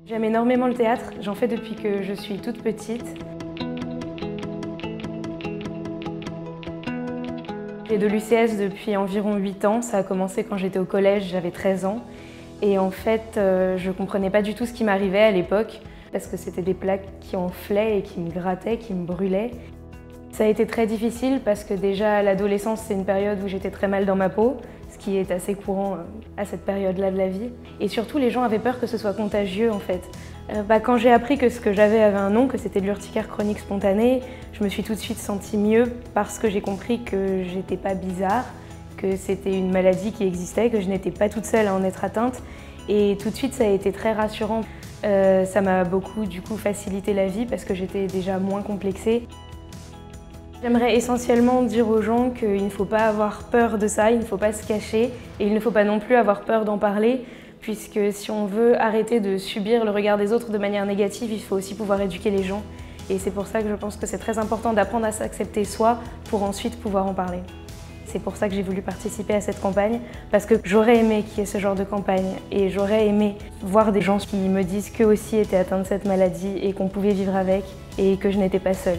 J'aime énormément le théâtre, j'en fais depuis que je suis toute petite. J'ai de l'UCS depuis environ 8 ans, ça a commencé quand j'étais au collège, j'avais 13 ans. Et en fait, je ne comprenais pas du tout ce qui m'arrivait à l'époque, parce que c'était des plaques qui enflaient et qui me grattaient, qui me brûlaient. Ça a été très difficile parce que déjà l'adolescence, c'est une période où j'étais très mal dans ma peau, ce qui est assez courant à cette période-là de la vie. Et surtout, les gens avaient peur que ce soit contagieux en fait. Quand j'ai appris que ce que j'avais avait un nom, que c'était de l'urticaire chronique spontanée, je me suis tout de suite sentie mieux parce que j'ai compris que j'étais pas bizarre, que c'était une maladie qui existait, que je n'étais pas toute seule à en être atteinte. Et tout de suite, ça a été très rassurant. Ça m'a beaucoup du coup facilité la vie parce que j'étais déjà moins complexée. J'aimerais essentiellement dire aux gens qu'il ne faut pas avoir peur de ça, il ne faut pas se cacher et il ne faut pas non plus avoir peur d'en parler puisque si on veut arrêter de subir le regard des autres de manière négative, il faut aussi pouvoir éduquer les gens. Et c'est pour ça que je pense que c'est très important d'apprendre à s'accepter soi pour ensuite pouvoir en parler. C'est pour ça que j'ai voulu participer à cette campagne, parce que j'aurais aimé qu'il y ait ce genre de campagne et j'aurais aimé voir des gens qui me disent qu'eux aussi étaient atteints de cette maladie et qu'on pouvait vivre avec et que je n'étais pas seule.